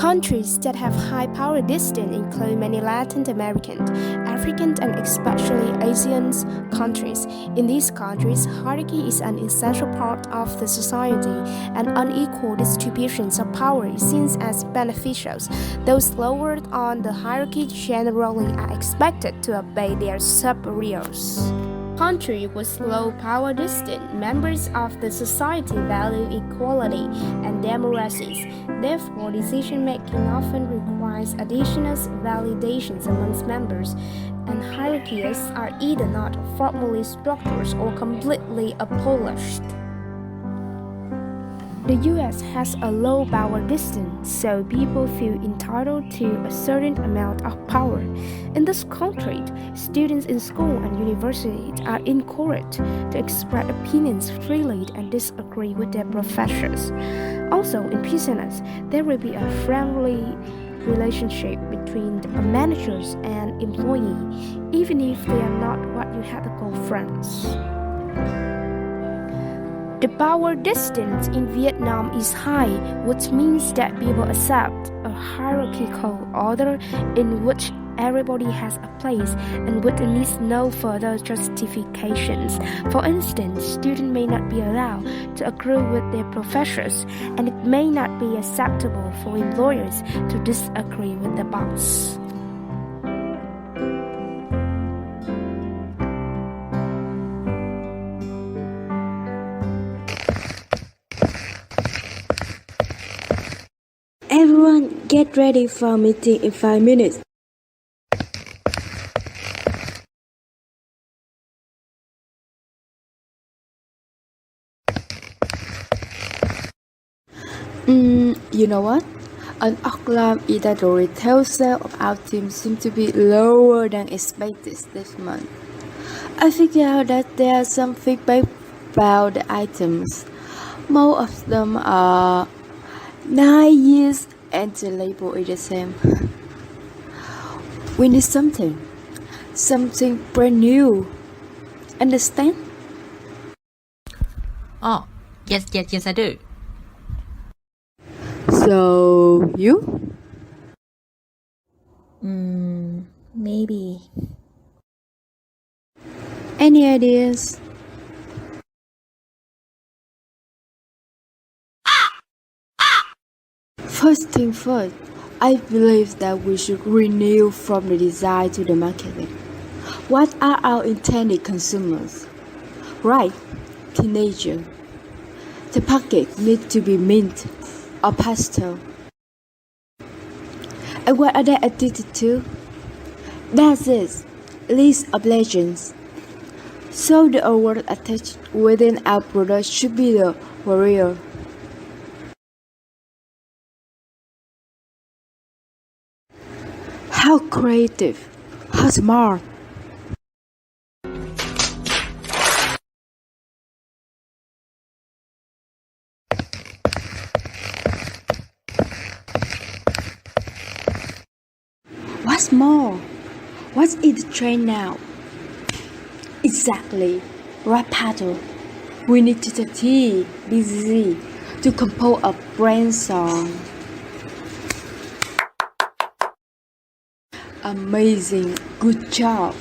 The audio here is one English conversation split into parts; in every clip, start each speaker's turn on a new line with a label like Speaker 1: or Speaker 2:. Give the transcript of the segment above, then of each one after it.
Speaker 1: Countries that have high power distance include many Latin American, African, and especially Asian countries. In these countries, hierarchy is an essential part of the society, and unequal distributions of power is seen as beneficial. Those lower on the hierarchy generally are expected to obey their superiors. Countries with low power distance members of the society value equality and democracies. Therefore, decision-making often requires additional validations amongst members, and hierarchies are either not formally structured or completely abolished. The US has a low power distance, so people feel entitled to a certain amount of power. In this country, students in school and universities are encouraged to express opinions freely and disagree with their professors. Also, in business, there will be a friendly relationship between the managers and employee, even if they are not what you had to call friends. The power distance in Vietnam is high, which means that people accept a hierarchical order in which everybody has a place and which needs no further justifications. For instance, students may not be allowed to agree with their professors, and it may not be acceptable for employers to disagree with the boss.
Speaker 2: Everyone, get ready for a meeting in 5 minutes. You know what? An alarm is that the retail sales of our team seem to be lower than expected this month. I figured out that there are some feedback about the items. Most of them are 9 years and the label is the same. We need something brand new. Understand?
Speaker 3: Oh, yes, I do.
Speaker 2: So, you?
Speaker 3: Maybe.
Speaker 2: Any ideas? First thing first, I believe that we should renew from the design to the marketing. What are our intended consumers? Right, teenager. The package needs to be mint or pastel. And what are they addicted to? That's it, list of legends. So the award attached within our product should be the warrior. How creative, how smart. What's more? What's in the trend now? Exactly, rap battle. We need to be busy to compose a brand song. Amazing, good job.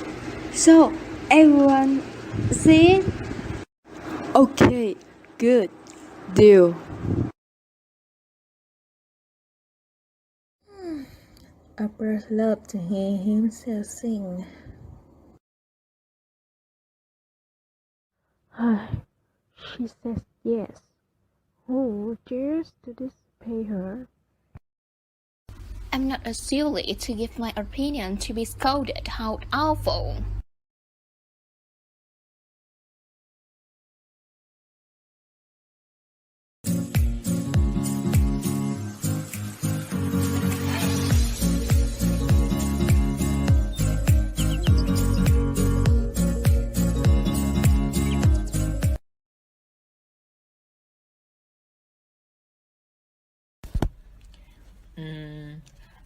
Speaker 2: So, everyone, see it? Okay, good, deal.
Speaker 3: I would love to hear himself sing.
Speaker 1: She says yes. Who dares to disobey her?
Speaker 4: I'm not a silly to give my opinion to be scolded. How awful!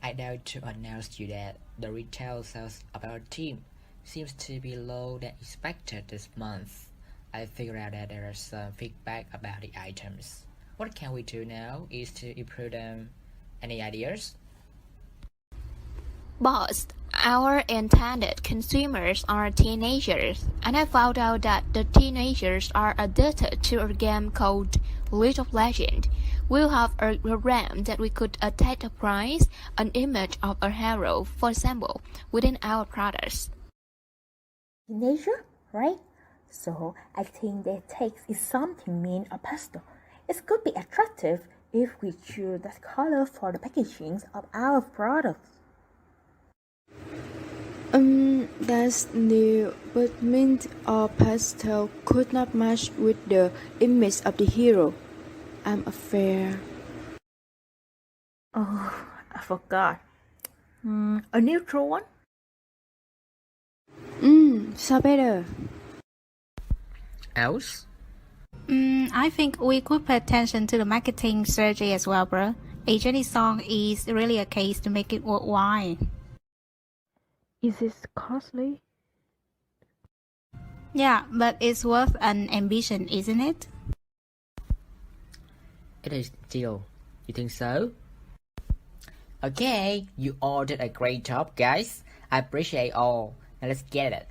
Speaker 3: I doubt to announce you that the retail sales of our team seems to be lower than expected this month. I figured out that there are some feedback about the items. What can we do now is to improve them Any ideas?
Speaker 4: Boss, our intended consumers are teenagers, and I found out that the teenagers are addicted to a game called League of Legends. We'll have a program that we could attach a price, an image of a hero, for example, within our products.
Speaker 5: Teenager, right? So I think the text is something mean or pastel. It could be attractive if we choose that color for the packaging of our products.
Speaker 2: That's new, but mint or pastel could not match with the image of the hero. I'm afraid.
Speaker 5: Oh, I forgot. A neutral one?
Speaker 2: So better.
Speaker 3: Else?
Speaker 6: I think we could pay attention to the marketing strategy as well, bro. A Jenny song is really a case to make it worthwhile.
Speaker 5: Is it costly?
Speaker 6: Yeah, but it's worth an ambition, isn't it?
Speaker 3: It is still. You think so? Okay, you all did a great job, guys. I appreciate all. Now let's get it.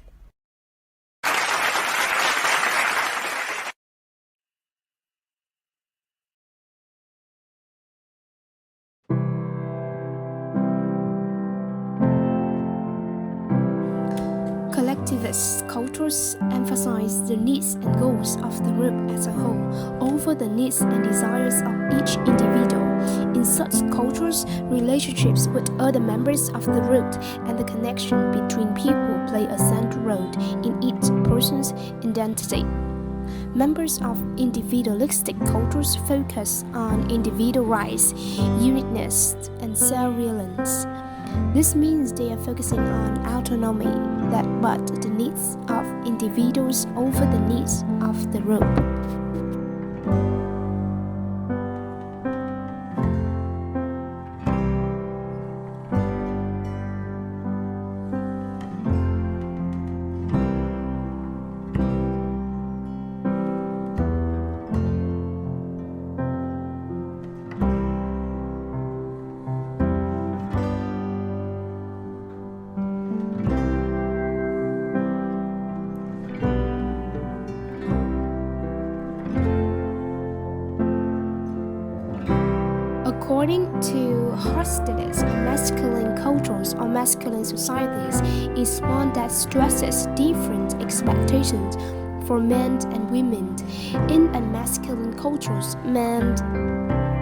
Speaker 1: Collectivist cultures emphasize the needs and goals of the group as a whole over the needs and desires of each individual. In such cultures, relationships with other members of the group and the connection between people play a central role in each person's identity. Members of individualistic cultures focus on individual rights, uniqueness, and self-reliance. This means they are focusing on autonomy, that but the needs of individuals over the needs of the group. According to Hosted's, masculine cultures or masculine societies is one that stresses different expectations for men and women. In masculine cultures, men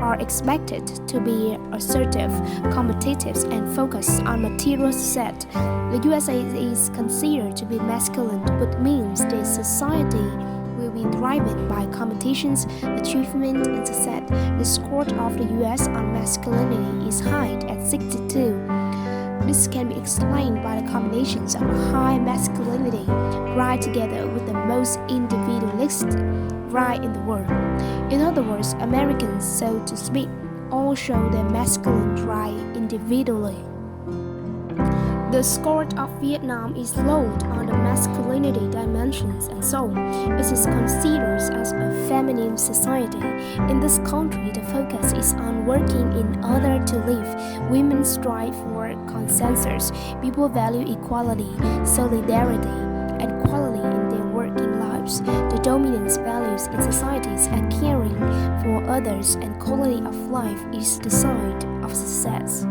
Speaker 1: are expected to be assertive, competitive, and focused on material success. The USA is considered to be masculine, but means the society will be driven by competitions, achievement, and success. The score of the US on masculinity is high at 62. This can be explained by the combinations of high masculinity right together with the most individualistic right in the world. In other words, Americans, so to speak, all show their masculine right individually. The score of Vietnam is low on the masculinity dimensions, and so it is considered as a feminine society. In this country, the focus is on working in order to live. Women strive for consensus. People value equality, solidarity, and quality in their working lives. The dominant values in societies are caring for others, and quality of life is the sign of success.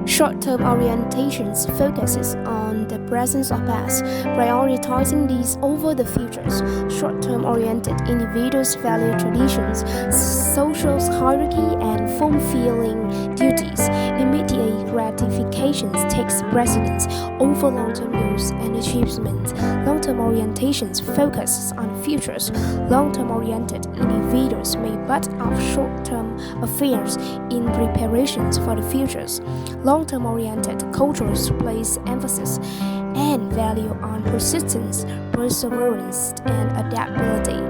Speaker 1: Short-term orientations focuses on the presence of past, prioritizing these over the futures. Short-term oriented individuals value traditions, social hierarchy, and fulfilling duties. Immediate gratifications takes precedence over long-term goals and achievements. Long-term orientations focuses on futures. Long-term oriented individuals may put off short-term affairs in preparations for the futures. Long-term oriented cultures place emphasis and value on persistence, perseverance, and adaptability.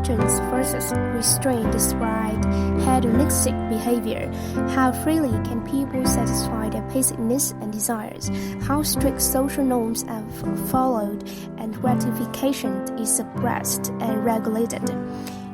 Speaker 1: indulgence versus restraint describe hedonistic behavior. How freely can people satisfy their basic needs and desires? How strict social norms are followed and gratification is suppressed and regulated?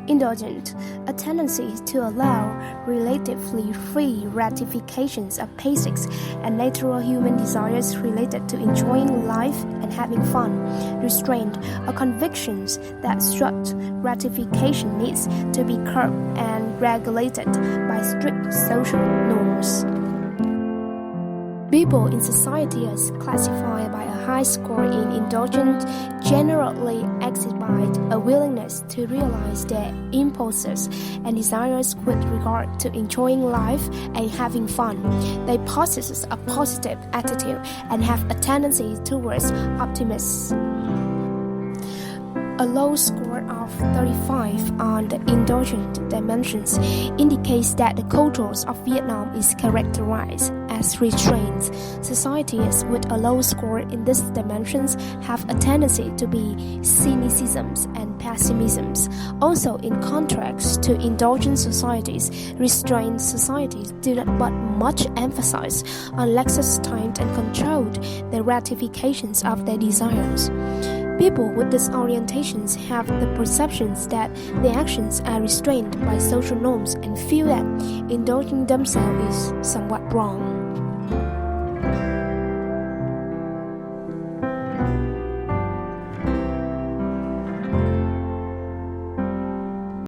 Speaker 1: Indulgent, a tendency to allow relatively free gratifications of basic and natural human desires related to enjoying life and having fun. Restraint, a conviction that such gratification needs to be curbed and regulated by strict social norms. People in society are classified by a high score in indulgence generally exhibit a willingness to realize their impulses and desires with regard to enjoying life and having fun. They possess a positive attitude and have a tendency towards optimism. A low score of 35 on the indulgent dimensions indicates that the culture of Vietnam is characterized as restrained. Societies with a low score in these dimensions have a tendency to be cynicisms and pessimisms. Also, in contrast to indulgent societies, restrained societies do not put much emphasis on laxous timed and controlled the gratifications of their desires. People with these orientations have the perceptions that their actions are restrained by social norms and feel that indulging themselves is somewhat wrong.